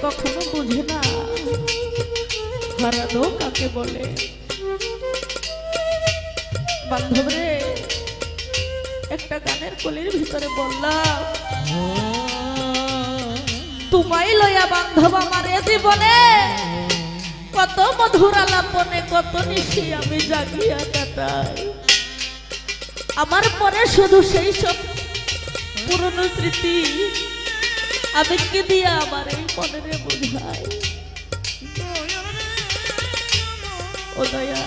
কখনো বুঝে না হারানো কাকে বলে। বান্ধব রে, একটা গানের কলির ভিতরে বললাম, তোমায় লইয়া বান্ধব আমার এ জীবনে কত মধুর আলাপনে কত নিশি আমি জাগিয়া কাটাই। আমার পরে শুধু সেই সব পুরনো স্মৃতি আমি কি দিয়া আমার এই মনে বুঝাই। ও দয়া,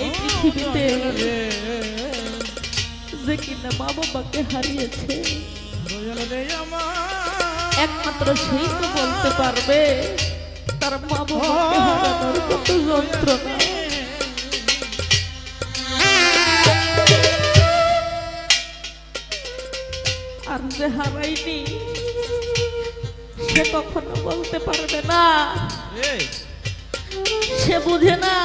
এই পৃথিবীতে যে কিনা মা বাবাকে হারিয়েছে একমাত্র সেই তো বলতে পারবে তার মা বাবাকে হারানোর কত যন্ত্রণা। আর যে হারাইনি সে কখনো বলতে পারবে না, সে বুঝে না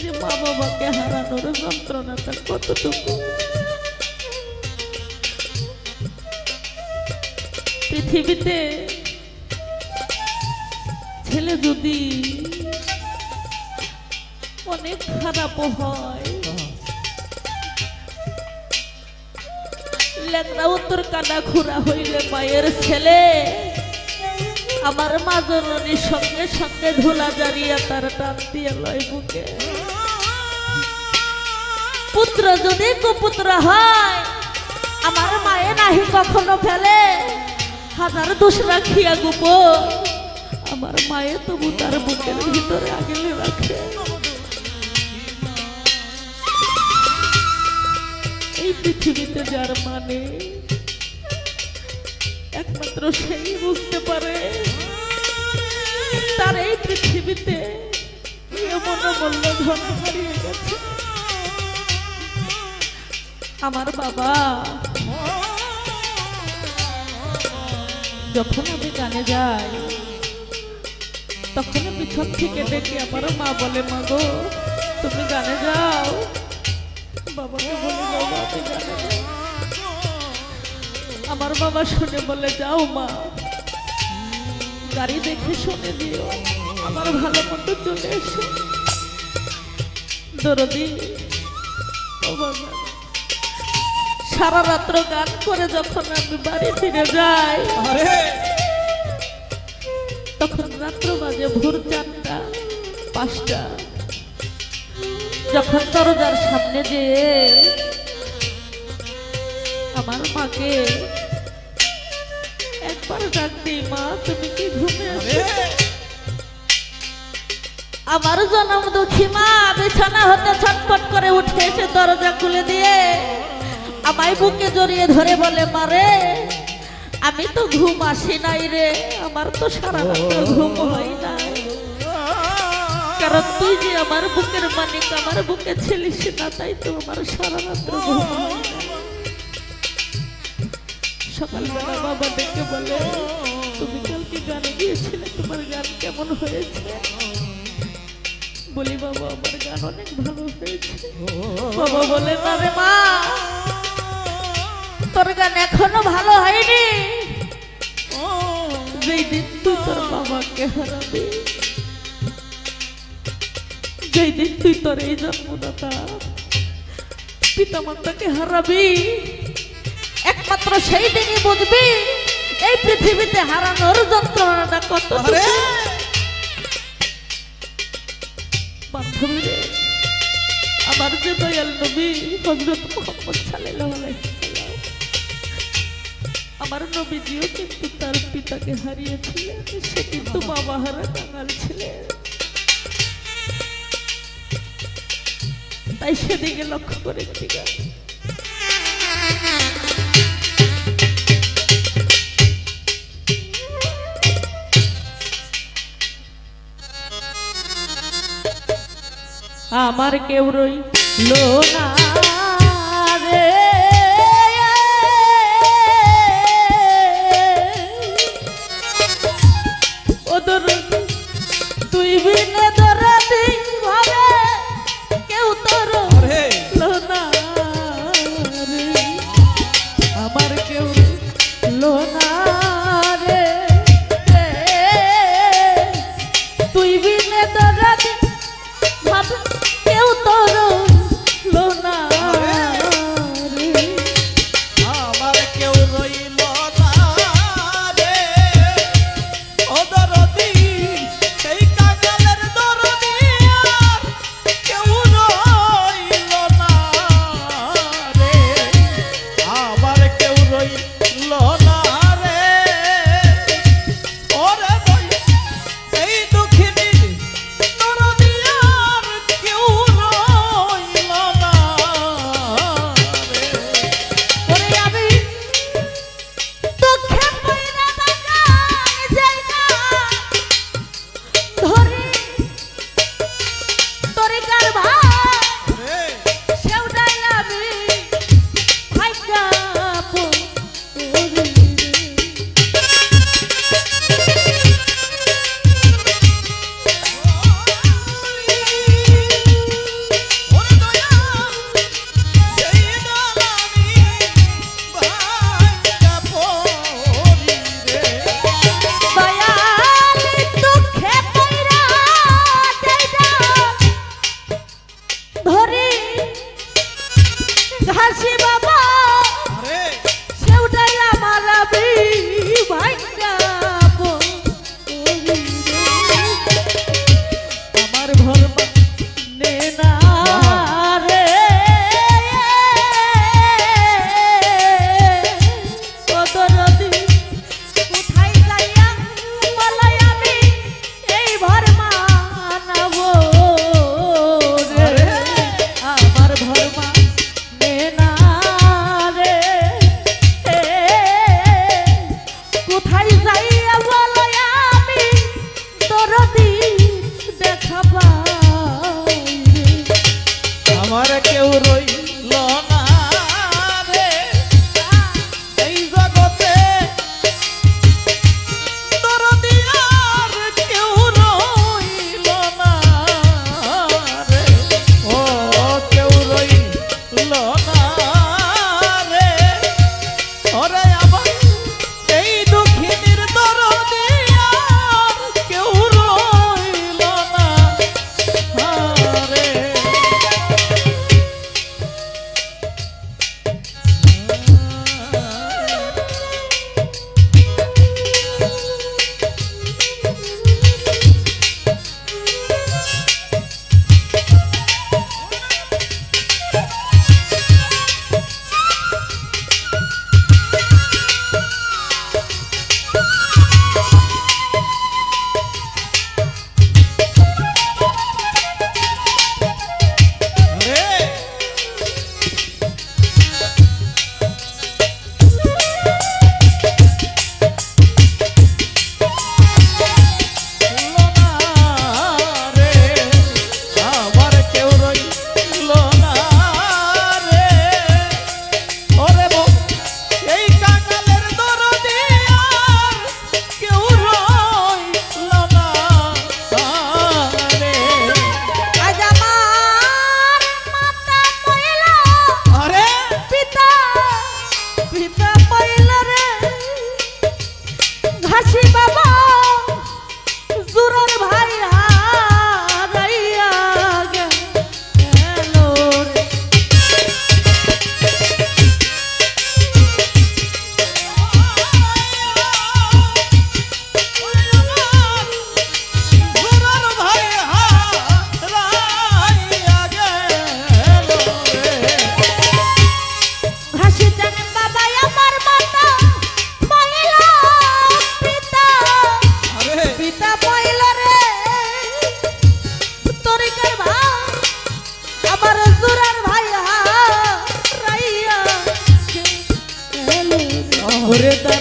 যে মা বাবাকে হারানোর যন্ত্রণাটা কতটুকু। পৃথিবীতে ছেলে যদি অনেক খারাপ হয়, লেংরা উত্তর কানা খুরা হইলে মায়ের ছেলে আমার মা জননীর সঙ্গে সঙ্গে ধুলা জারিয়া তার টান দিয়ে লয় বুকে। পুত্র যদি কুপুত্র হয় আমার মায়ে নাহি কখনো ফেলে, হাজার দোষ রাখিয়া গোপন আমার মায়ে তবু তার বুকের ভিতরে আগলে রাখে। এই পৃথিবীতে যার মানে একমাত্র সেই বুঝতে পারে তার এই পৃথিবীতে এমন মূল্য ধন হারিয়ে গেছে। আমার বাবা যখন আমি গানে যাই তখন পিছন থেকে ডেকে আমার মা বলে, মা গো তুমি গানে যাও। বাবাকে বলে যাও আমি গানে যাই। আমার বাবা শুনে বলে, যাও মা, গাড়ি দেখে শুনে দিও, আমার ভালো মতো চলে এসো। দরদি সারা রাত্র গান করে যখন আমি বাড়ি ফিরে যাই তখন রাত্র বাজে ভোর 4টা 5টা। যখন দরজার সামনে যে আমার মাকে একবার ডাক দিই, মা তুমি কি ঘুমে আছো? আমার জনম দুঃখী মা বিছানা হতে ছটফট করে উঠে এসে দরজা খুলে দিয়ে আমায় বুকে জড়িয়ে ধরে বলে, মারে আমি তো ঘুম আসি নাই রে, আমার তো সারা রাত ঘুম হয় নাই, কারণ তুই যে আমার বুকের মানিক আমার বুকে ছিলিস না, তাই তো আমার সারা রাত্র ঘুম হয় না। সকালবেলা বাবা ডেকে বলে, তুমি কালকে গানে গিয়েছিলে, তোমার গান কেমন হয়েছে? বলি, বাবা আমার গান অনেক ভালো হয়েছে। বাবা বলে, না রে মা, তোর গান এখনো ভালো হয়নি। যেই দিন তুই তোর বাবাকে হারাবি, যেই দিন তুই তোর এই জন্মদাতা পিতামাতাকে হারাবি, একমাত্র সেই দিনই বুঝবি এই পৃথিবীতে হারানোর যন্ত্রণাটা কত। বান্ধবী রে, আমার যে দয়াল নবী হযরত মুহাম্মদ সাল্লাল্লাহু আলাইহি ওয়াসাল্লাম, আমার নবীজিও কিন্তু তার পিতাকে হারিয়েছিলেন, সে কিন্তু বাবা হারা কাঙাল ছিলেন। তাই সেদিকে লক্ষ্য করে দিকে আমার কেউ রইল না রে, ওদের তুই বিনে দরদি ভাবে কেউ তোর রইল না রে, আমার কেউ রইল না। পিতা পাইল রে ঘাসি বাবা জুরার ভাই হারাইয়া গেল রে। ঘাসি জানে বাবা আমার মাতা পাইল পিতা পিতা পাইল রে তরিকার ভাই আমার জুরার ভাই হারাইয়া গেল রে। ওরে দর